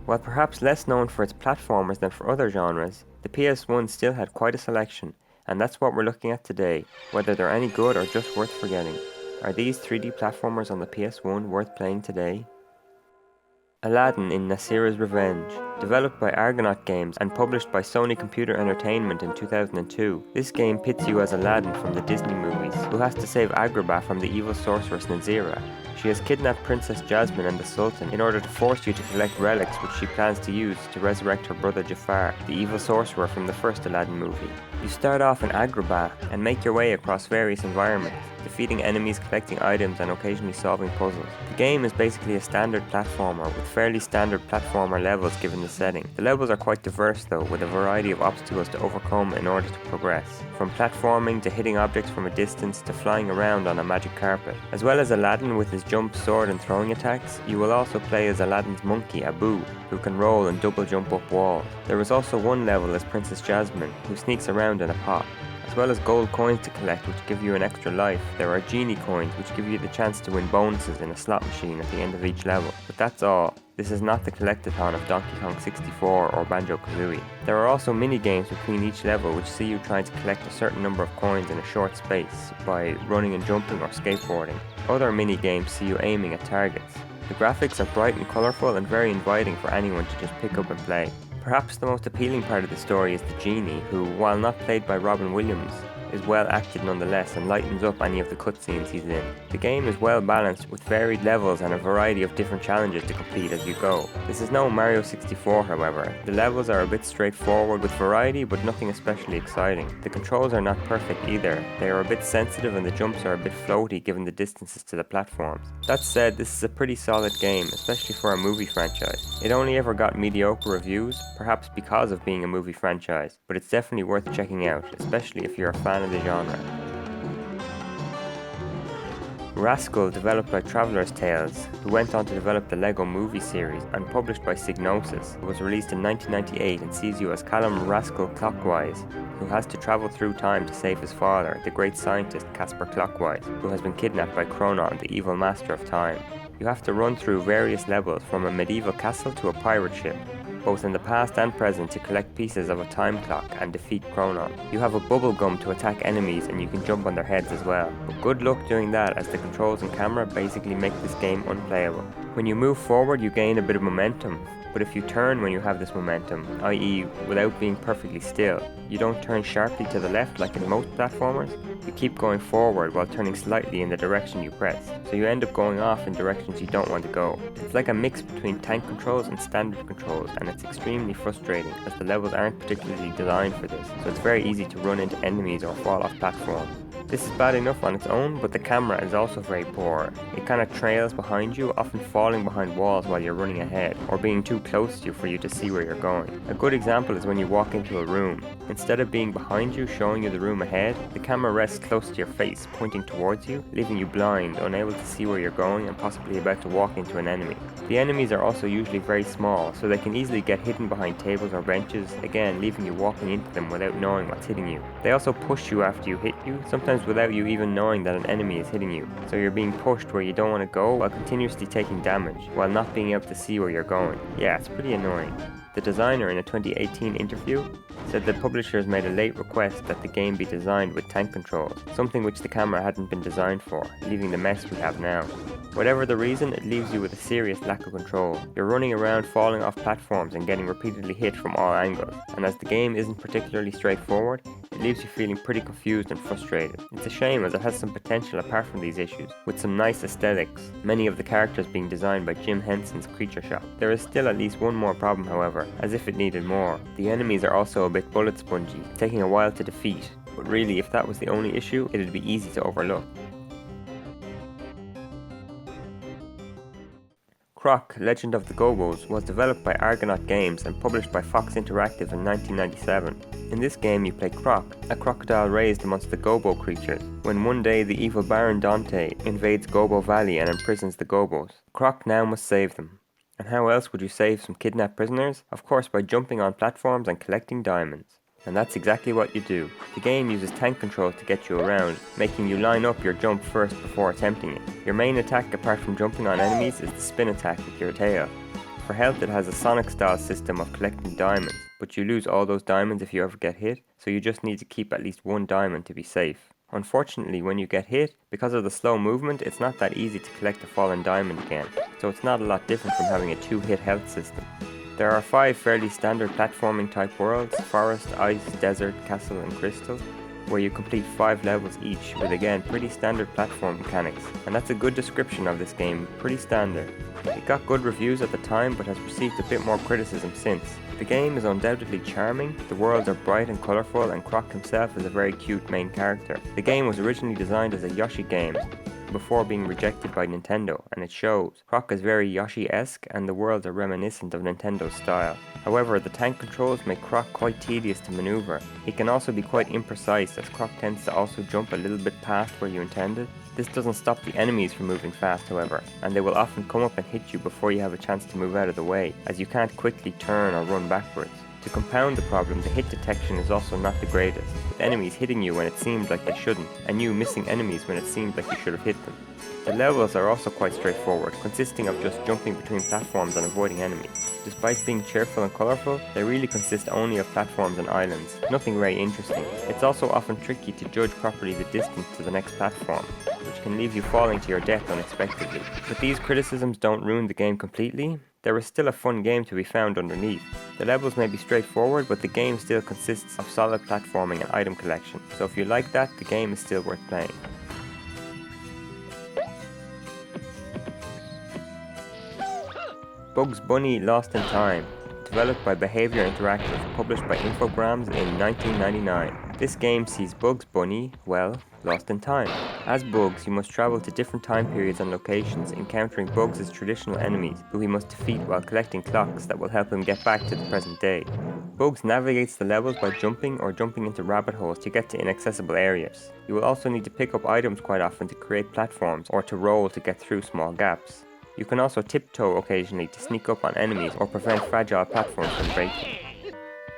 While perhaps less known for its platformers than for other genres, the PS1 still had quite a selection, and that's what we're looking at today, whether they're any good or just worth forgetting. Are these 3D platformers on the PS1 worth playing today? Aladdin in Nasira's Revenge. Developed by Argonaut Games and published by Sony Computer Entertainment in 2002, this game pits you as Aladdin from the Disney movies, who has to save Agrabah from the evil sorceress Nazira. She has kidnapped Princess Jasmine and the Sultan in order to force you to collect relics which she plans to use to resurrect her brother Jafar, the evil sorcerer from the first Aladdin movie. You start off in Agrabah and make your way across various environments, defeating enemies, collecting items, and occasionally solving puzzles. The game is basically a standard platformer with fairly standard platformer levels given the setting. The levels are quite diverse though, with a variety of obstacles to overcome in order to progress, from platforming to hitting objects from a distance to flying around on a magic carpet. As well as Aladdin with his jump, sword and throwing attacks, you will also play as Aladdin's monkey Abu, who can roll and double jump up walls. There is also one level as Princess Jasmine, who sneaks around in a pot. As well as gold coins to collect which give you an extra life, there are genie coins which give you the chance to win bonuses in a slot machine at the end of each level. But that's all. This is not the collectathon of Donkey Kong 64 or Banjo-Kazooie. There are also mini-games between each level which see you trying to collect a certain number of coins in a short space by running and jumping or skateboarding. Other mini-games see you aiming at targets. The graphics are bright and colourful and very inviting for anyone to just pick up and play. Perhaps the most appealing part of the story is the genie, who, while not played by Robin Williams, is well acted nonetheless and lightens up any of the cutscenes he's in. The game is well balanced with varied levels and a variety of different challenges to complete as you go. This is no Mario 64 however. The levels are a bit straightforward with variety but nothing especially exciting. The controls are not perfect either. They are a bit sensitive and the jumps are a bit floaty given the distances to the platforms. That said, this is a pretty solid game, especially for a movie franchise. It only ever got mediocre reviews, perhaps because of being a movie franchise, but it's definitely worth checking out, especially if you're a fan of the genre. Rascal, developed by Traveller's Tales, who went on to develop the LEGO Movie series and published by Psygnosis, was released in 1998 and sees you as Callum Rascal Clockwise, who has to travel through time to save his father, the great scientist Casper Clockwise, who has been kidnapped by Chronon, the evil master of time. You have to run through various levels from a medieval castle to a pirate ship, both in the past and present, to collect pieces of a time clock and defeat Chronon. You have a bubble gum to attack enemies and you can jump on their heads as well. But good luck doing that, as the controls and camera basically make this game unplayable. When you move forward you gain a bit of momentum, but if you turn when you have this momentum, i.e. without being perfectly still, you don't turn sharply to the left like in most platformers, you keep going forward while turning slightly in the direction you press, so you end up going off in directions you don't want to go. It's like a mix between tank controls and standard controls, and it's extremely frustrating as the levels aren't particularly designed for this, so it's very easy to run into enemies or fall off platforms. This is bad enough on its own, but the camera is also very poor. It kind of trails behind you, often falling behind walls while you're running ahead, or being too close to you for you to see where you're going. A good example is when you walk into a room. Instead of being behind you, showing you the room ahead, the camera rests close to your face, pointing towards you, leaving you blind, unable to see where you're going and possibly about to walk into an enemy. The enemies are also usually very small, so they can easily get hidden behind tables or benches, again leaving you walking into them without knowing what's hitting you. They also push you after you hit you, sometimes without you even knowing that an enemy is hitting you, so you're being pushed where you don't want to go while continuously taking damage, while not being able to see where you're going. Yeah, it's pretty annoying. The designer in a 2018 interview said that publishers made a late request that the game be designed with tank controls, something which the camera hadn't been designed for, leaving the mess we have now. Whatever the reason, it leaves you with a serious lack of control. You're running around falling off platforms and getting repeatedly hit from all angles, and as the game isn't particularly straightforward, it leaves you feeling pretty confused and frustrated. It's a shame as it has some potential apart from these issues, with some nice aesthetics, many of the characters being designed by Jim Henson's Creature Shop. There is still at least one more problem however, as if it needed more. The enemies are also a bit bullet spongy, taking a while to defeat, but really if that was the only issue, it'd be easy to overlook. Croc, Legend of the Gobos was developed by Argonaut Games and published by Fox Interactive in 1997. In this game you play Croc, a crocodile raised amongst the Gobo creatures, when one day the evil Baron Dante invades Gobo Valley and imprisons the Gobos. Croc now must save them. And how else would you save some kidnapped prisoners? Of course by jumping on platforms and collecting diamonds. And that's exactly what you do. The game uses tank controls to get you around, making you line up your jump first before attempting it. Your main attack apart from jumping on enemies is the spin attack with your tail. For health, it has a Sonic-style system of collecting diamonds, but you lose all those diamonds if you ever get hit, so you just need to keep at least one diamond to be safe. Unfortunately, when you get hit, because of the slow movement, it's not that easy to collect a fallen diamond again, so it's not a lot different from having a 2-hit health system. There are 5 fairly standard platforming type worlds: forest, ice, desert, castle and crystal, where you complete 5 levels each with again pretty standard platform mechanics, and that's a good description of this game, pretty standard. It got good reviews at the time but has received a bit more criticism since. The game is undoubtedly charming, the worlds are bright and colourful, and Croc himself is a very cute main character. The game was originally designed as a Yoshi game before being rejected by Nintendo, and it shows. Croc is very Yoshi-esque and the worlds are reminiscent of Nintendo's style. However, the tank controls make Croc quite tedious to maneuver. He can also be quite imprecise, as Croc tends to also jump a little bit past where you intended. This doesn't stop the enemies from moving fast, however, and they will often come up and hit you before you have a chance to move out of the way, as you can't quickly turn or run backwards. To compound the problem, the hit detection is also not the greatest, with enemies hitting you when it seemed like they shouldn't, and you missing enemies when it seemed like you should have hit them. The levels are also quite straightforward, consisting of just jumping between platforms and avoiding enemies. Despite being cheerful and colourful, they really consist only of platforms and islands, nothing very interesting. It's also often tricky to judge properly the distance to the next platform, which can leave you falling to your death unexpectedly. But these criticisms don't ruin the game completely. There is still a fun game to be found underneath. The levels may be straightforward, but the game still consists of solid platforming and item collection, so if you like that, the game is still worth playing. Bugs Bunny Lost in Time, developed by Behaviour Interactive, published by Infogrames in 1999. This game sees Bugs Bunny, well, lost in time. As Bugs, you must travel to different time periods and locations, encountering Bugs' traditional enemies, who he must defeat while collecting clocks that will help him get back to the present day. Bugs navigates the levels by jumping or jumping into rabbit holes to get to inaccessible areas. You will also need to pick up items quite often to create platforms, or to roll to get through small gaps. You can also tiptoe occasionally to sneak up on enemies or prevent fragile platforms from breaking.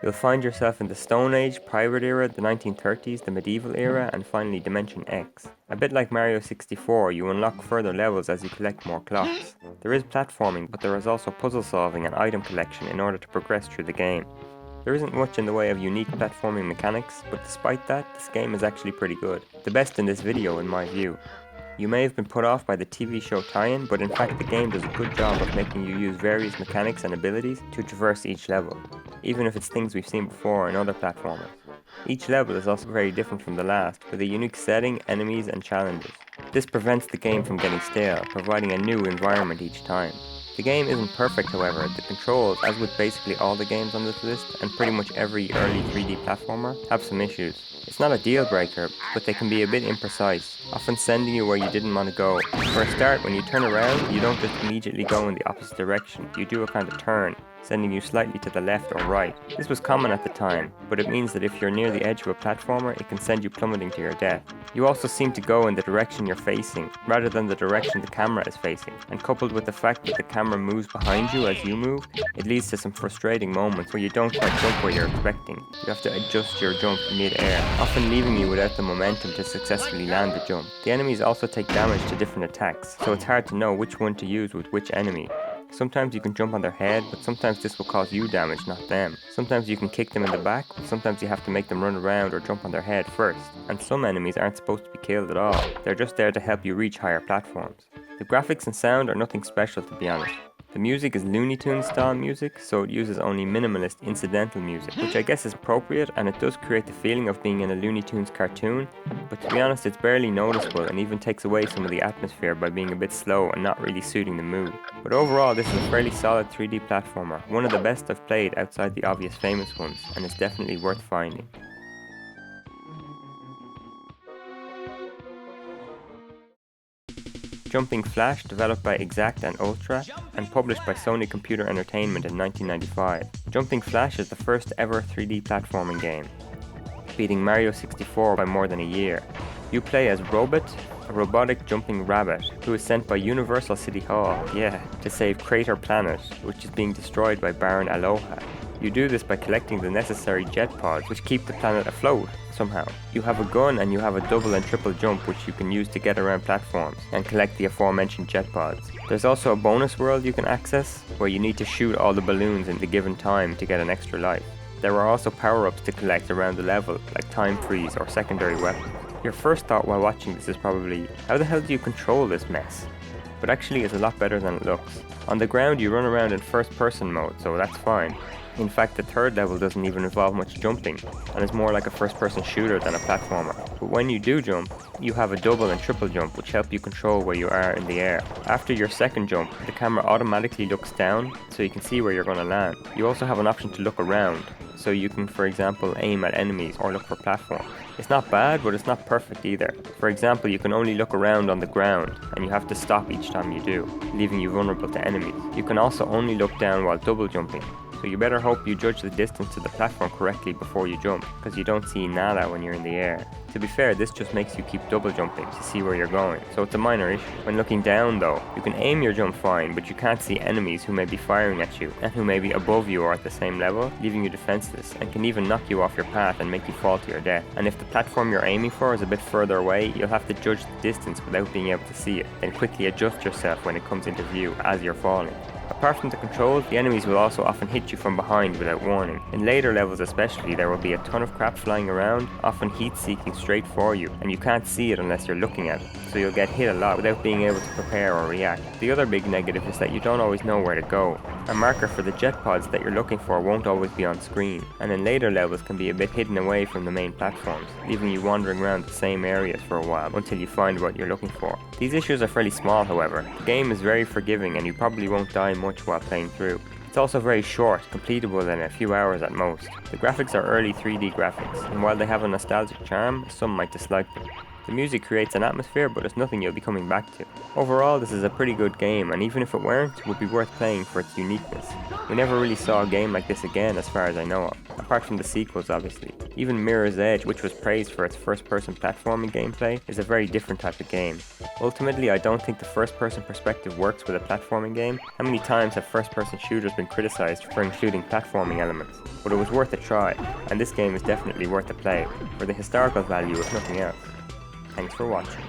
You'll find yourself in the Stone Age, Pirate Era, the 1930s, the Medieval Era, and finally Dimension X. A bit like Mario 64, you unlock further levels as you collect more clocks. There is platforming, but there is also puzzle solving and item collection in order to progress through the game. There isn't much in the way of unique platforming mechanics, but despite that, this game is actually pretty good. The best in this video in my view. You may have been put off by the TV show tie-in, but in fact the game does a good job of making you use various mechanics and abilities to traverse each level, even if it's things we've seen before in other platformers. Each level is also very different from the last, with a unique setting, enemies and challenges. This prevents the game from getting stale, providing a new environment each time. The game isn't perfect, however. The controls, as with basically all the games on this list, and pretty much every early 3D platformer, have some issues. It's not a deal breaker, but they can be a bit imprecise, often sending you where you didn't want to go. For a start, when you turn around, you don't just immediately go in the opposite direction, you do a kind of turn, sending you slightly to the left or right. This was common at the time, but it means that if you're near the edge of a platformer, it can send you plummeting to your death. You also seem to go in the direction you're facing, rather than the direction the camera is facing, and coupled with the fact that the camera moves behind you as you move, it leads to some frustrating moments where you don't quite jump where you're expecting. You have to adjust your jump mid-air, often leaving you without the momentum to successfully land the jump. The enemies also take damage to different attacks, so it's hard to know which one to use with which enemy. Sometimes you can jump on their head, but sometimes this will cause you damage, not them. Sometimes you can kick them in the back, but sometimes you have to make them run around or jump on their head first. And some enemies aren't supposed to be killed at all. They're just there to help you reach higher platforms. The graphics and sound are nothing special, to be honest. The music is Looney Tunes style music, so it uses only minimalist incidental music, which I guess is appropriate, and it does create the feeling of being in a Looney Tunes cartoon, but to be honest it's barely noticeable and even takes away some of the atmosphere by being a bit slow and not really suiting the mood. But overall this is a fairly solid 3D platformer, one of the best I've played outside the obvious famous ones, and it's definitely worth finding. Jumping Flash, developed by Exact and Ultra, and published by Sony Computer Entertainment in 1995. Jumping Flash is the first ever 3D platforming game, beating Mario 64 by more than a year. You play as Robot, a robotic jumping rabbit, who is sent by Universal City Hall, to save Crater Planet, which is being destroyed by Baron Aloha. You do this by collecting the necessary jet pods which keep the planet afloat, somehow. You have a gun and you have a double and triple jump which you can use to get around platforms and collect the aforementioned jet pods. There's also a bonus world you can access where you need to shoot all the balloons in the given time to get an extra life. There are also power-ups to collect around the level, like time freeze or secondary weapons. Your first thought while watching this is probably, how the hell do you control this mess? But actually it's a lot better than it looks. On the ground you run around in first person mode, so that's fine. In fact, the third level doesn't even involve much jumping, and is more like a first person shooter than a platformer. But when you do jump, you have a double and triple jump which help you control where you are in the air. After your second jump, the camera automatically looks down so you can see where you're going to land. You also have an option to look around, so you can, for example, aim at enemies or look for platforms. It's not bad, but it's not perfect either. For example, you can only look around on the ground, and you have to stop each time you do, leaving you vulnerable to enemies. You can also only look down while double jumping, so you better hope you judge the distance to the platform correctly before you jump, because you don't see nada when you're in the air. To be fair, this just makes you keep double jumping to see where you're going, so it's a minor issue. When looking down though, you can aim your jump fine, but you can't see enemies who may be firing at you, and who may be above you or at the same level, leaving you defenseless, and can even knock you off your path and make you fall to your death. And if the platform you're aiming for is a bit further away, you'll have to judge the distance without being able to see it, then quickly adjust yourself when it comes into view as you're falling. Apart from the controls, the enemies will also often hit you from behind without warning. In later levels especially, there will be a ton of crap flying around, often heat-seeking straight for you, and you can't see it unless you're looking at it, so you'll get hit a lot without being able to prepare or react. The other big negative is that you don't always know where to go. A marker for the jet pods that you're looking for won't always be on screen, and in later levels can be a bit hidden away from the main platforms, leaving you wandering around the same areas for a while until you find what you're looking for. These issues are fairly small however. The game is very forgiving and you probably won't die much while playing through. It's also very short, completable in a few hours at most. The graphics are early 3D graphics, and while they have a nostalgic charm, some might dislike them. The music creates an atmosphere, but it's nothing you'll be coming back to. Overall, this is a pretty good game, and even if it weren't, it would be worth playing for its uniqueness. We never really saw a game like this again as far as I know of, apart from the sequels obviously. Even Mirror's Edge, which was praised for its first-person platforming gameplay, is a very different type of game. Ultimately, I don't think the first-person perspective works with a platforming game. How many times have first-person shooters been criticized for including platforming elements? But it was worth a try, and this game is definitely worth a play, for the historical value if nothing else. Thanks for watching.